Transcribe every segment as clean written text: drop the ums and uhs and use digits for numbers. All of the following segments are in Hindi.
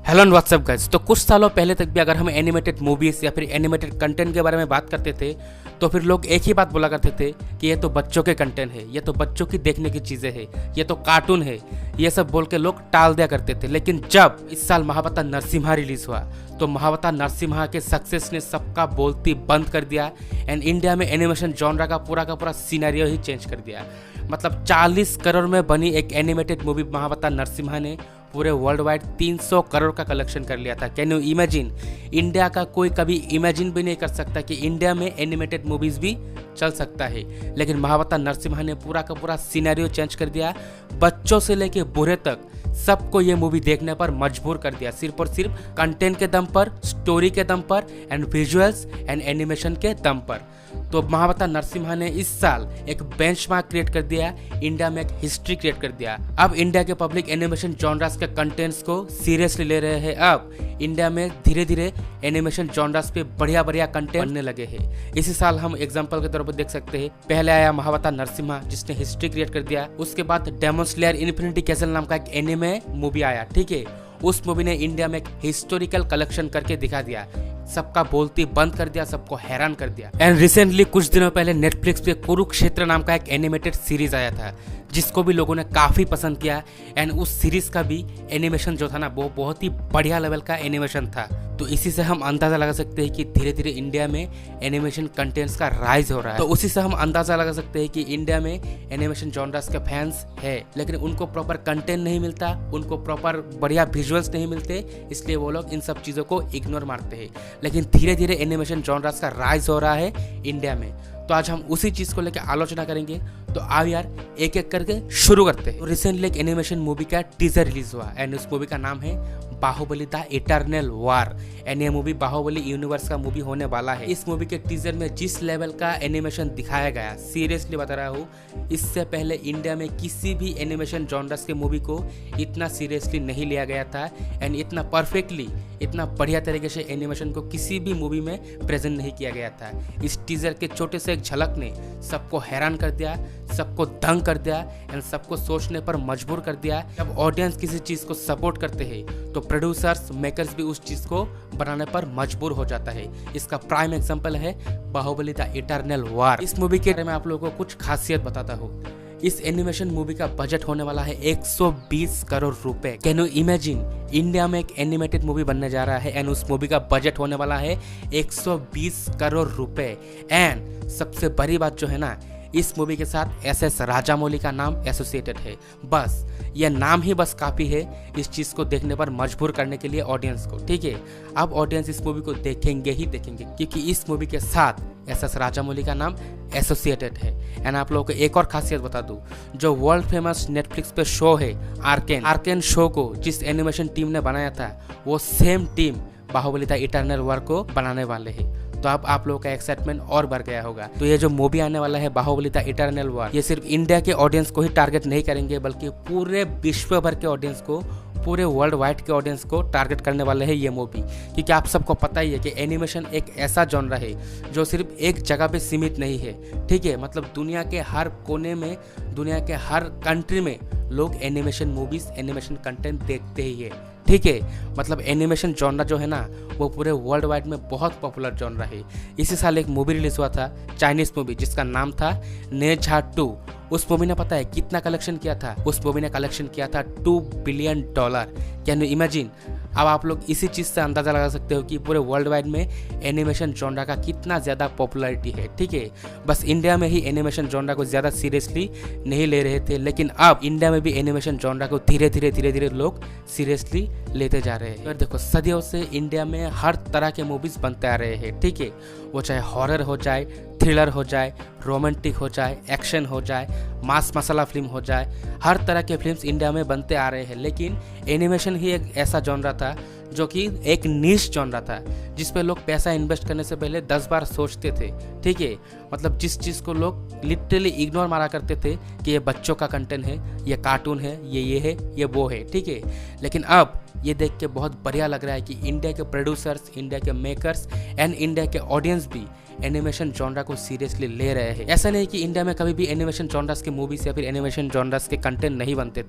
Hello and WhatsApp guys. तो कुछ सालों पहले तक भी अगर हम एनिमेटेड मूवीज या फिर एनिमेटेड कंटेंट के बारे में बात करते थे तो फिर लोग एक ही बात बोला करते थे कि ये तो बच्चों के कंटेंट है, ये तो बच्चों की देखने की चीज़ें हैं, ये तो कार्टून है, ये सब बोल के लोग टाल दिया करते थे। लेकिन जब इस साल महावतार नरसिम्हा रिलीज हुआ तो महावतार नरसिम्हा के सक्सेस ने सबका बोलती बंद कर दिया एंड इंडिया में एनिमेशन जॉनरा का पूरा सिनेरियो ही चेंज कर दिया। मतलब 40 करोड़ में बनी एक एनिमेटेड मूवी महावतार नरसिम्हा ने पूरे वर्ल्ड वाइड 300 करोड़ का कलेक्शन कर लिया था। Can you imagine? इंडिया का कोई कभी इमेजिन भी नहीं कर सकता कि इंडिया में एनिमेटेड मूवीज भी चल सकता है, लेकिन महावतार नरसिम्हा ने पूरा का पूरा सिनेरियो चेंज कर दिया। बच्चों से लेके बूढ़े तक सबको ये मूवी देखने पर मजबूर कर दिया, सिर्फ और सिर्फ कंटेंट के दम पर, स्टोरी के दम पर एंड विजुअल्स एंड एनिमेशन के दम पर। तो महावतार नरसिम्हा ने इस साल एक बेंचमार्क क्रिएट कर दिया, इंडिया में एक हिस्ट्री क्रिएट कर दिया। अब इंडिया के पब्लिक एनिमेशन जॉनरास के कंटेंट्स को सीरियसली ले रहे हैं। अब इंडिया में धीरे धीरे एनिमेशन जॉनरास पे बढ़िया कंटेंट बनने लगे हैं। इसी साल हम एग्जांपल के तौर पर देख सकते हैं, पहले आया महावतार नरसिम्हा जिसने हिस्ट्री क्रिएट कर दिया। उसके बाद डेमन स्लेयर इन्फिनिटी कैसल नाम का एक एनिमे मूवी आया, ठीक है। उस मूवी ने इंडिया में एक हिस्टोरिकल कलेक्शन करके दिखा दिया, सबका बोलती बंद कर दिया, सबको हैरान कर दिया। एंड रिसेंटली कुछ दिनों पहले नेटफ्लिक्स पे कुरुक्षेत्र नाम का एक एनिमेटेड सीरीज आया था जिसको भी लोगों ने काफी पसंद किया एंड उस सीरीज का भी एनिमेशन जो था ना वो बहुत ही बढ़िया लेवल का एनिमेशन था। तो इसी से हम अंदाजा लगा सकते हैं कि धीरे धीरे इंडिया में एनिमेशन कंटेंट्स का राइज हो रहा है। तो उसी से हम अंदाजा लगा सकते हैं कि इंडिया में एनिमेशन जॉनरास के फैंस है, लेकिन उनको प्रॉपर कंटेंट नहीं मिलता, उनको प्रॉपर बढ़िया विजुअल्स नहीं मिलते, इसलिए वो लोग इन सब चीजों को इग्नोर मारते हैं। लेकिन धीरे धीरे एनिमेशन जॉनरास का राइज हो रहा है इंडिया में। तो आज हम उसी चीज को लेकर आलोचना करेंगे। तो आओ यार एक एक करके शुरू करते हैं। तो रिसेंटली एक एनिमेशन मूवी का टीजर रिलीज हुआ एंड उस मूवी का नाम है Baahubali the eternal war and ये मूवी बाहुबली यूनिवर्स का मूवी होने वाला है। इस मूवी के टीजर में जिस लेवल का एनिमेशन दिखाया गया, सीरियसली बता रहा हूँ, इससे पहले इंडिया में किसी भी एनिमेशन जॉनर्स के मूवी को इतना सीरियसली नहीं लिया गया था एंड इतना परफेक्टली, इतना बढ़िया तरीके से एनिमेशन को किसी भी मूवी में प्रेजेंट नहीं किया गया था। इस टीजर के छोटे से एक झलक ने सबको हैरान कर दिया, सबको दंग कर दिया एंड सबको सोचने पर मजबूर कर दिया। जब ऑडियंस किसी चीज को सपोर्ट करते हैं तो प्रोड्यूसर्स, मेकर्स भी उस चीज को बनाने पर मजबूर हो जाता है। इसका प्राइम एग्जांपल है बाहुबली द इटर्नल वार। इस मूवी के बारे में आप लोगों को कुछ खासियत बताता हूँ। इस एनिमेशन मूवी का बजट होने वाला है 120 करोड़ रुपए। Can you imagine? इंडिया में एक एनिमेटेड मूवी बनने जा रहा है एंड उस मूवी का बजट होने वाला है 120 करोड़ रुपए। एंड सबसे बड़ी बात जो है ना, इस मूवी के साथ SS राजामौली का नाम एसोसिएटेड है। बस यह नाम ही बस काफी है इस चीज को देखने पर मजबूर करने के लिए ऑडियंस को, ठीक है। अब ऑडियंस इस मूवी को देखेंगे ही देखेंगे क्योंकि इस मूवी के साथ SS राजामौली का नाम एसोसिएटेड है। एंड आप लोगों को एक और खासियत बता दूं, जो वर्ल्ड फेमस नेटफ्लिक्स पे शो है आर्केन शो को जिस एनिमेशन टीम ने बनाया था वो same team Baahubali the eternal war को बनाने वाले हैं। तो अब आप लोगों का एक्साइटमेंट और बढ़ गया होगा। तो ये जो मूवी आने वाला है बाहुबली द इटर्नल वार, ये सिर्फ इंडिया के ऑडियंस को ही टारगेट नहीं करेंगे बल्कि पूरे विश्व भर के ऑडियंस को, पूरे वर्ल्ड वाइड के ऑडियंस को टारगेट करने वाले हैं ये मूवी। क्योंकि आप सबको पता ही है कि एनिमेशन एक ऐसा जॉनरा है जो सिर्फ एक जगह पे सीमित नहीं है, ठीक है। मतलब दुनिया के हर कोने में, दुनिया के हर कंट्री में लोग एनिमेशन मूवीज, एनिमेशन कंटेंट देखते ही है, ठीक है। मतलब एनिमेशन जॉनरा जो है ना वो पूरे वर्ल्ड वाइड में बहुत पॉपुलर जॉनरा है। इसी साल एक मूवी रिलीज हुआ था, चाइनीज मूवी, जिसका नाम था ने झा 2। उस मूवी ने पता है कितना कलेक्शन किया था? उस मूवी ने कलेक्शन किया था $2 बिलियन। Can you imagine? अब आप लोग इसी चीज से अंदाजा लगा सकते हो कि पूरे वर्ल्ड वाइड में एनिमेशन जॉनरा का कितना ज्यादा पॉपुलैरिटी है, ठीक है। बस इंडिया में ही एनिमेशन जॉनरा को ज्यादा सीरियसली नहीं ले रहे थे, लेकिन अब इंडिया में भी एनिमेशन जॉनरा को धीरे धीरे लोग सीरियसली लेते जा रहे हैं। और देखो, सदियों से इंडिया में हर तरह के मूवीज बनते आ रहे हैं, ठीक है। वो चाहे हॉरर हो जाए, थ्रिलर हो जाए, रोमांटिक हो जाए, एक्शन हो जाए, मास मसाला फिल्म हो जाए, हर तरह के फिल्म्स इंडिया में बनते आ रहे हैं। लेकिन एनिमेशन ही एक ऐसा जॉनरा था जो कि एक नीश जॉनरा था जिस पे लोग पैसा इन्वेस्ट करने से पहले 10 बार सोचते थे, ठीक है। मतलब जिस चीज़ को लोग लिटरली इग्नोर मारा करते थे कि ये बच्चों का कंटेंट है, ये कार्टून है, ये है, ये वो है, ठीक है। लेकिन अब ये देख के बहुत बढ़िया लग रहा है कि इंडिया के प्रोड्यूसर्स, इंडिया के मेकर्स एंड इंडिया के ऑडियंस भी एनिमेशन जॉनरा को सीरियसली ले रहे हैं। ऐसा नहीं कि इंडिया में कभी भी एनिमेशन जॉनरास के मूवीज या फिर एनिमेशन जॉनरास के कंटेंट नहीं बनते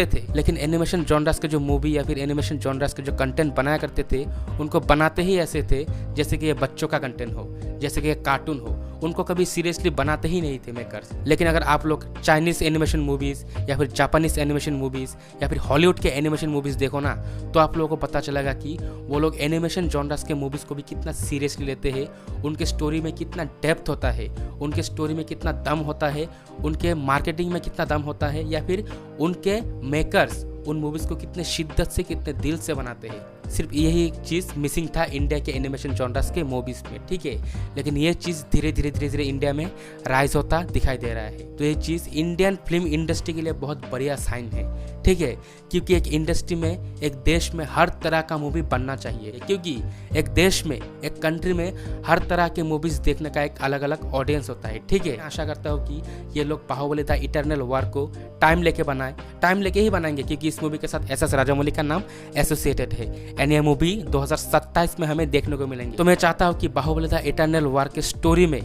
थे, लेकिन एनिमेशन जॉनरास के जो मूवी या फिर एनिमेशन जॉनरास के जो कंटेंट बनाया करते थे उनको बनाते ही ऐसे थे जैसे कि ये बच्चों का कंटेंट हो, जैसे कि ये कार्टून हो। उनको कभी सीरियसली बनाते ही नहीं थे मेकर्स। लेकिन अगर आप लोग चाइनीज एनिमेशन मूवीज या फिर जापानीज एनिमेशन मूवीज या फिर हॉलीवुड के एनिमेशन मूवीज देखो ना, तो आप लोगों को पता चलेगा कि वो लोग एनिमेशन जॉनरास के मूवीज को भी कितना सीरियसली लेते हैं, उनके स्टोरी में कितना डेप्थ होता है, उनके स्टोरी में कितना दम होता है, उनके मार्केटिंग में कितना दम होता है, या फिर उनके मेकर्स उन मूवीज को कितने शिद्दत से कितने दिल से बनाते हैं। सिर्फ यही चीज़ मिसिंग था इंडिया के एनिमेशन जॉनरास के मूवीज में, ठीक है। लेकिन ये चीज़ धीरे धीरे इंडिया में राइज होता दिखाई दे रहा है। तो ये चीज़ इंडियन फिल्म इंडस्ट्री के लिए बहुत बढ़िया साइन है, ठीक है। क्योंकि एक इंडस्ट्री में, एक देश में हर तरह का मूवी बनना चाहिए, क्योंकि एक देश में, एक कंट्री में हर तरह के मूवीज देखने का एक अलग अलग ऑडियंस होता है, ठीक है। आशा करता हूँ कि ये लोग बाहुबली द इटर्नल वॉर को टाइम लेके बनाए, टाइम लेके ही बनाएंगे, क्योंकि इस मूवी के साथ एस एस राजामौली का नाम एसोसिएटेड है एंड ये मूवी 2027 में हमें देखने को मिलेंगे। तो मैं चाहता हूँ कि बाहुबली द इटर्नल वॉर के स्टोरी में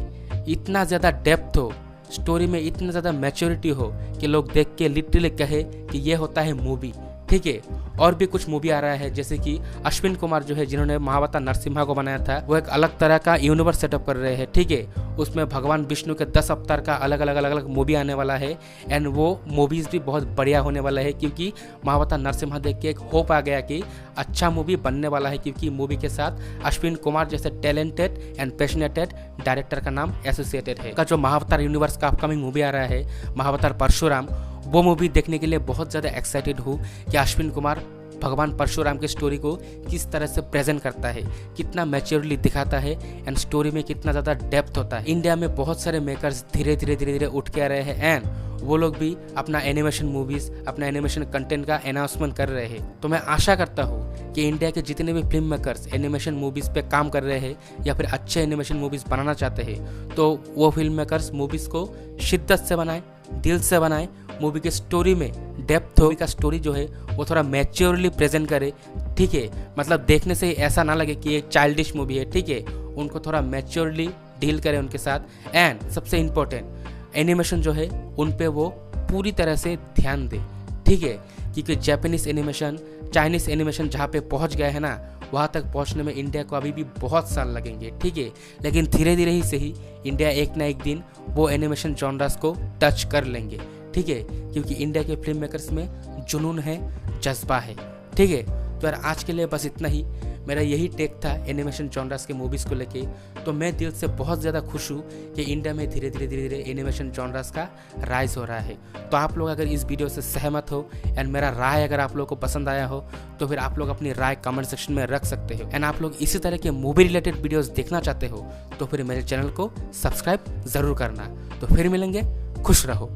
इतना ज़्यादा डेप्थ हो, स्टोरी में इतना ज़्यादा मैच्योरिटी हो कि लोग देख के लिटरली कहे कि ये होता है मूवी, ठीक है। और भी कुछ मूवी आ रहा है, जैसे कि अश्विन कुमार जो है, जिन्होंने महावता नरसिम्हा को बनाया था, वो एक अलग तरह का यूनिवर्स सेटअप कर रहे हैं, ठीक है। उसमें भगवान विष्णु के 10 अवतार का अलग अलग मूवी आने वाला है एंड वो मूवीज भी बहुत बढ़िया होने वाला है, क्योंकि महावता नरसिम्हा देख के एक होप आ गया कि अच्छा मूवी बनने वाला है, क्योंकि मूवी के साथ अश्विन कुमार जैसे टैलेंटेड एंड पैशनेटेड डायरेक्टर का नाम एसोसिएटेड है। का जो महावतार यूनिवर्स का अपकमिंग मूवी आ रहा है, महावतार परशुराम, वो मूवी देखने के लिए बहुत ज़्यादा एक्साइटेड हूँ कि अश्विन कुमार भगवान परशुराम के स्टोरी को किस तरह से प्रेजेंट करता है, कितना मैच्योरली दिखाता है एंड स्टोरी में कितना ज़्यादा डेप्थ होता है। इंडिया में बहुत सारे मेकर्स धीरे धीरे उठ के आ रहे हैं एंड वो लोग भी अपना एनिमेशन मूवीज, अपना एनिमेशन कंटेंट का अनाउंसमेंट कर रहे हैं। तो मैं आशा करता हूँ कि इंडिया के जितने भी फिल्म मेकर्स एनिमेशन मूवीज पे काम कर रहे हैं या फिर अच्छे एनिमेशन मूवीज बनाना चाहते हैं, तो वो फिल्म मेकर्स मूवीज को शिद्दत से बनाए, दिल से बनाए, मूवी के स्टोरी में डेप्थ हो, का स्टोरी जो है वो थोड़ा मैच्योरली प्रेजेंट करे, ठीक है। मतलब देखने से ऐसा ना लगे कि एक चाइल्डिश मूवी है, ठीक है। उनको थोड़ा मैच्योरली डील करे उनके साथ एंड सबसे इम्पोर्टेंट एनिमेशन जो है उन पे वो पूरी तरह से ध्यान दे, ठीक है। क्योंकि जापानीज एनिमेशन, चाइनीज एनिमेशन जहाँ पे पहुँच गए हैं ना, वहाँ तक पहुँचने में इंडिया को अभी भी बहुत साल लगेंगे, ठीक है। लेकिन धीरे धीरे ही सही इंडिया एक ना एक दिन वो एनिमेशन जॉनरास को टच कर लेंगे, ठीक है। क्योंकि इंडिया के फिल्म मेकर्स में जुनून है, जज्बा है, ठीक है। तो यार आज के लिए बस इतना ही, मेरा यही टेक था एनिमेशन जॉनरास के मूवीज़ को लेके। तो मैं दिल से बहुत ज़्यादा खुश हूँ कि इंडिया में धीरे धीरे एनिमेशन जॉनरास का राइज हो रहा है। तो आप लोग अगर इस वीडियो से सहमत हो एंड मेरा राय अगर आप लोगों को पसंद आया हो, तो फिर आप लोग अपनी राय कमेंट सेक्शन में रख सकते हो। एंड आप लोग इसी तरह के मूवी रिलेटेड वीडियोज़ देखना चाहते हो तो फिर मेरे चैनल को सब्सक्राइब ज़रूर करना। तो फिर मिलेंगे, खुश रहो।